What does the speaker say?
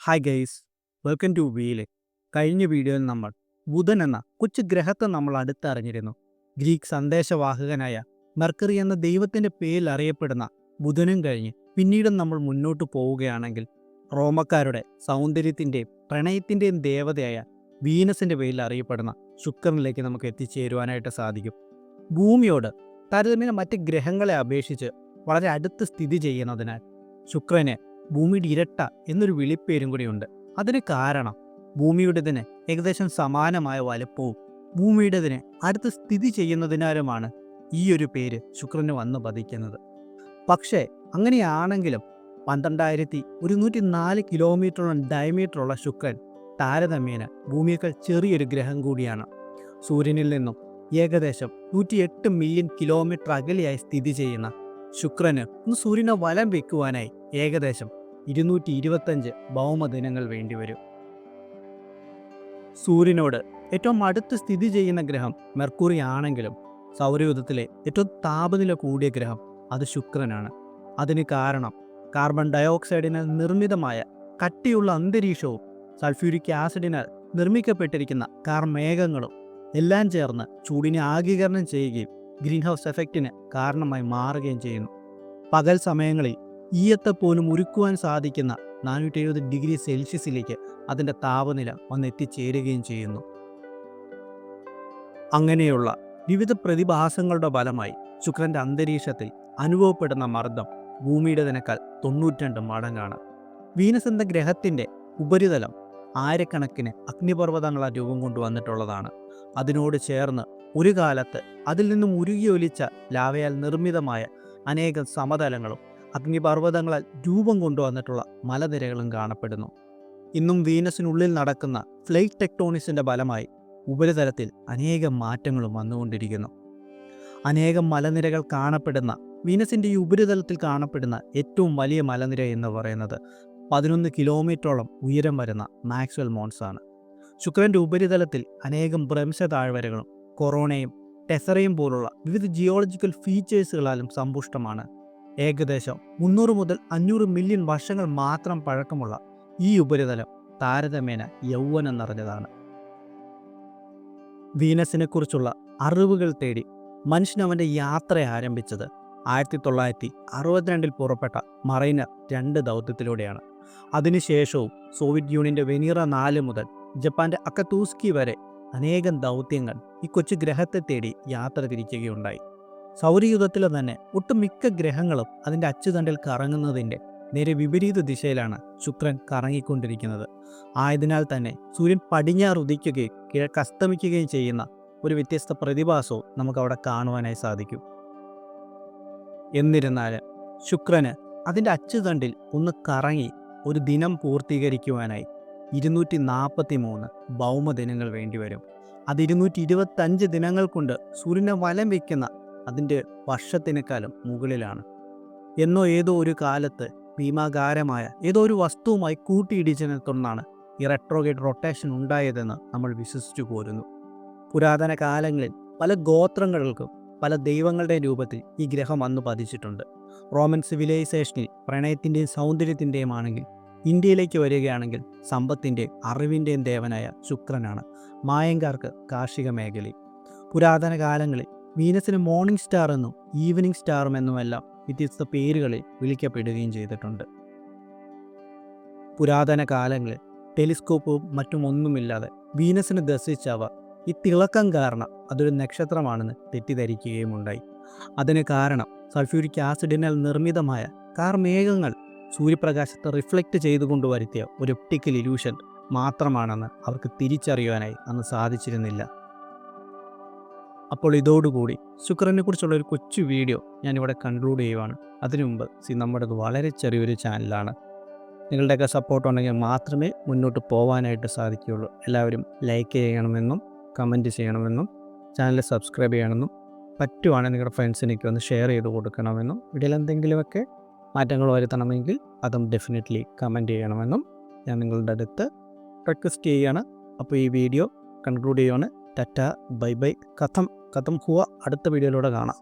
Hi guys, welcome to wheel. കഴിഞ്ഞ വീഡിയോയിൽ നമ്മൾ ബുധൻ എന്ന കൊച്ചു ഗ്രഹത്തെ നമ്മൾ അടുത്തറിഞ്ഞിരുന്നു. ഗ്രീക്ക് സന്ദേശവാഹകനായ മെർക്കറി എന്ന ദൈവത്തിൻ്റെ പേരിൽ അറിയപ്പെടുന്ന ബുധനും കഴിഞ്ഞ് പിന്നീട് നമ്മൾ മുന്നോട്ട് പോവുകയാണെങ്കിൽ റോമക്കാരുടെ സൗന്ദര്യത്തിൻ്റെയും പ്രണയത്തിൻ്റെയും ദേവതയായ വീനസിൻ്റെ പേരിൽ അറിയപ്പെടുന്ന ശുക്രനിലേക്ക് നമുക്ക് എത്തിച്ചേരുവാനായിട്ട് സാധിക്കും. ഭൂമിയോട് താരതമ്യേന മറ്റ് ഗ്രഹങ്ങളെ അപേക്ഷിച്ച് വളരെ അടുത്ത് സ്ഥിതി ചെയ്യുന്നതിനാൽ ശുക്രന് ഭൂമിയുടെ ഇരട്ട എന്നൊരു വിളിപ്പേരും കൂടിയുണ്ട്. അതിന് കാരണം ഭൂമിയുടേതിന് ഏകദേശം സമാനമായ വലുപ്പവും ഭൂമിയുടേതിന് അടുത്ത് സ്ഥിതി ചെയ്യുന്നതിനാലുമാണ് ഈ ഒരു പേര് ശുക്രന് വന്നു പതിക്കുന്നത്. പക്ഷേ അങ്ങനെയാണെങ്കിലും 12,104 കിലോമീറ്ററോളം ഡയമീറ്ററുള്ള ശുക്രൻ താരതമ്യേന ഭൂമിയേക്കാൾ ചെറിയൊരു ഗ്രഹം കൂടിയാണ്. സൂര്യനിൽ നിന്നും ഏകദേശം 108 മില്യൺ കിലോമീറ്റർ അകലെയായി സ്ഥിതി ചെയ്യുന്ന ശുക്രന് ഒന്ന് സൂര്യനെ വലം വയ്ക്കുവാനായി ഏകദേശം 225 ഭൗമദിനങ്ങൾ വേണ്ടിവരും. സൂര്യനോട് ഏറ്റവും അടുത്ത് സ്ഥിതി ചെയ്യുന്ന ഗ്രഹം മെർക്കുറി ആണെങ്കിലും സൗരയൂഥത്തിലെ ഏറ്റവും താപനില കൂടിയ ഗ്രഹം അത് ശുക്രനാണ്. അതിന് കാരണം കാർബൺ ഡയോക്സൈഡിനാൽ നിർമ്മിതമായ കട്ടിയുള്ള അന്തരീക്ഷവും സൾഫ്യൂരിക് ആസിഡിനാൽ നിർമ്മിക്കപ്പെട്ടിരിക്കുന്ന കാർമേഘങ്ങളും എല്ലാം ചേർന്ന് ചൂടിനെ ആഗീകരണം ചെയ്യുകയും ഗ്രീൻ ഹൗസ് എഫക്റ്റിന് കാരണമായി മാറുകയും ചെയ്യുന്നു. പകൽ സമയങ്ങളിൽ ഈയത്തെ പോലും ഉരുക്കുവാൻ സാധിക്കുന്ന 470 ഡിഗ്രി സെൽഷ്യസിലേക്ക് അതിൻ്റെ താപനില വന്നെത്തിച്ചേരുകയും ചെയ്യുന്നു. അങ്ങനെയുള്ള വിവിധ പ്രതിഭാസങ്ങളുടെ ഫലമായി ശുക്രൻ്റെ അന്തരീക്ഷത്തിൽ അനുഭവപ്പെടുന്ന മർദ്ദം ഭൂമിയുടേതിനേക്കാൾ 92 മടങ്ങാണ്. വീനസ് എന്ന ഗ്രഹത്തിൻ്റെ ഉപരിതലം ആയിരക്കണക്കിന് അഗ്നിപർവ്വതങ്ങളാൽ രൂപം കൊണ്ടുവന്നിട്ടുള്ളതാണ്. അതിനോട് ചേർന്ന് ഒരു കാലത്ത് അതിൽ നിന്നും ഉരുകിയൊലിച്ച ലാവയാൽ നിർമ്മിതമായ അനേകം സമതലങ്ങളും അഗ്നിപർവ്വതങ്ങളാൽ രൂപം കൊണ്ടുവന്നിട്ടുള്ള മലനിരകളും കാണപ്പെടുന്നു. ഇന്നും വീനസിനുള്ളിൽ നടക്കുന്ന പ്ലേറ്റ് ടെക്ടോണിക്സിൻ്റെ ഫലമായി ഉപരിതലത്തിൽ അനേകം മാറ്റങ്ങളും വന്നുകൊണ്ടിരിക്കുന്നു. അനേകം മലനിരകൾ കാണപ്പെടുന്ന വീനസിൻ്റെ ഈ ഉപരിതലത്തിൽ കാണപ്പെടുന്ന ഏറ്റവും വലിയ മലനിര എന്ന് പറയുന്നത് 11 കിലോമീറ്ററോളം ഉയരം വരുന്ന മാക്സ്വെൽ മോൺസ് ആണ്. ശുക്രൻ്റെ ഉപരിതലത്തിൽ അനേകം ഭ്രംശ താഴ്വരകളും കൊറോണയും ടെസറയും പോലുള്ള വിവിധ ജിയോളജിക്കൽ ഫീച്ചേഴ്സുകളാലും സമ്പുഷ്ടമാണ്. ഏകദേശം 300 മുതൽ 500 മില്യൺ വർഷങ്ങൾ മാത്രം പഴക്കമുള്ള ഈ ഉപരിതലം താരതമ്യേന യൗവനം നിറഞ്ഞതാണ്. വീനസിനെക്കുറിച്ചുള്ള അറിവുകൾ തേടി മനുഷ്യൻ അവൻ്റെ യാത്ര ആരംഭിച്ചത് 1962 പുറപ്പെട്ട മറൈനർ 2 ദൗത്യത്തിലൂടെയാണ്. അതിനുശേഷവും സോവിയറ്റ് യൂണിയൻ്റെ വെനീറ 4 മുതൽ ജപ്പാൻ്റെ അക്കതൂസ്കി വരെ അനേകം ദൗത്യങ്ങൾ ഈ കൊച്ചു ഗ്രഹത്തെ തേടി യാത്ര തിരിക്കുകയുണ്ടായി. സൗരയൂഥത്തിലെ തന്നെ ഒട്ടുമിക്ക ഗ്രഹങ്ങളും അതിൻ്റെ അച്ചുതണ്ടിൽ കറങ്ങുന്നതിൻ്റെ നേരെ വിപരീത ദിശയിലാണ് ശുക്രൻ കറങ്ങിക്കൊണ്ടിരിക്കുന്നത്. ആയതിനാൽ തന്നെ സൂര്യൻ പടിഞ്ഞാറ് ഉദിക്കുകയും കിഴക്ക് അസ്തമിക്കുകയും ചെയ്യുന്ന ഒരു വ്യത്യസ്ത പ്രതിഭാസവും നമുക്കവിടെ കാണുവാനായി സാധിക്കും. എന്നിരുന്നാലും ശുക്രന് അതിൻ്റെ അച്ചുതണ്ടിൽ ഒന്ന് കറങ്ങി ഒരു ദിനം പൂർത്തീകരിക്കുവാനായി 243 ഭൗമദിനങ്ങൾ വേണ്ടിവരും. അത് 225 ദിനങ്ങൾ കൊണ്ട് സൂര്യനെ വലം വയ്ക്കുന്ന അതിൻ്റെ വർഷത്തിനേക്കാളും മുകളിലാണ്. എന്നോ ഏതോ ഒരു കാലത്ത് ഭീമാകാരമായ ഏതോ ഒരു വസ്തുവുമായി കൂട്ടിയിടിച്ചതിനെ തുടർന്നാണ് ഈ റെട്രോഗ്രേഡ് റൊട്ടേഷൻ ഉണ്ടായതെന്ന് നമ്മൾ വിശ്വസിച്ചു പോരുന്നു. പുരാതന കാലങ്ങളിൽ പല ഗോത്രങ്ങൾക്കും പല ദൈവങ്ങളുടെ രൂപത്തിൽ ഈ ഗ്രഹം വന്നു പതിച്ചിട്ടുണ്ട്. റോമൻ സിവിലൈസേഷനിൽ പ്രണയത്തിൻ്റെയും സൗന്ദര്യത്തിൻ്റെയും ആണെങ്കിൽ ഇന്ത്യയിലേക്ക് വരികയാണെങ്കിൽ സമ്പത്തിൻ്റെയും അറിവിൻ്റെയും ദേവനായ ശുക്രനാണ്. മായങ്കാർക്ക് കാർഷിക മേഖലയിൽ പുരാതന കാലങ്ങളിൽ വീനസിന് മോർണിംഗ് സ്റ്റാർ എന്നും ഈവനിങ് സ്റ്റാറും എന്നുമെല്ലാം വ്യത്യസ്ത പേരുകളിൽ വിളിക്കപ്പെടുകയും ചെയ്തിട്ടുണ്ട്. പുരാതന കാലങ്ങളിൽ ടെലിസ്കോപ്പും മറ്റും ഒന്നുമില്ലാതെ വീനസിന് ദർശിച്ചവർ ഈ തിളക്കം കാരണം അതൊരു നക്ഷത്രമാണെന്ന് തെറ്റിദ്ധരിക്കുകയും ഉണ്ടായി. അതിന് കാരണം സൾഫ്യൂരിക് ആസിഡിനാൽ നിർമ്മിതമായ കാർമേഘങ്ങൾ സൂര്യപ്രകാശത്തെ റിഫ്ലക്റ്റ് ചെയ്തുകൊണ്ട് വരുത്തിയ ഒരു ഒപ്റ്റിക്കൽ ഇല്യൂഷൻ മാത്രമാണെന്ന് അവർക്ക് തിരിച്ചറിയുവാനായി അന്ന് സാധിച്ചിരുന്നില്ല. അപ്പോൾ ഇതോടുകൂടി ശുക്രനെ കുറിച്ചുള്ള ഒരു കൊച്ചു വീഡിയോ ഞാനിവിടെ കൺക്ലൂഡ് ചെയ്യുവാണ്. അതിനു മുമ്പ് നമ്മുടേത് വളരെ ചെറിയൊരു ചാനലാണ്. നിങ്ങളുടെയൊക്കെ സപ്പോർട്ട് ഉണ്ടെങ്കിൽ മാത്രമേ മുന്നോട്ട് പോകാനായിട്ട് സാധിക്കുകയുള്ളൂ. എല്ലാവരും ലൈക്ക് ചെയ്യണമെന്നും കമൻറ്റ് ചെയ്യണമെന്നും ചാനൽ സബ്സ്ക്രൈബ് ചെയ്യണമെന്നും പറ്റുവാണെങ്കിൽ നിങ്ങളുടെ ഫ്രണ്ട്സിനൊക്കെ ഒന്ന് ഷെയർ ചെയ്ത് കൊടുക്കണമെന്നും വീഡിയോയിൽ എന്തെങ്കിലുമൊക്കെ മാറ്റങ്ങൾ വരുത്തണമെങ്കിൽ അതും ഡെഫിനറ്റ്ലി കമൻറ്റ് ചെയ്യണമെന്നും ഞാൻ നിങ്ങളുടെ അടുത്ത് റിക്വസ്റ്റ് ചെയ്യുകയാണ്. അപ്പോൾ ഈ വീഡിയോ കൺക്ലൂഡ് ചെയ്യുകയാണ്. ടാറ്റ, ബൈ ബൈ, കഥം ഹുവ. അടുത്ത വീഡിയോയിലൂടെ കാണാം.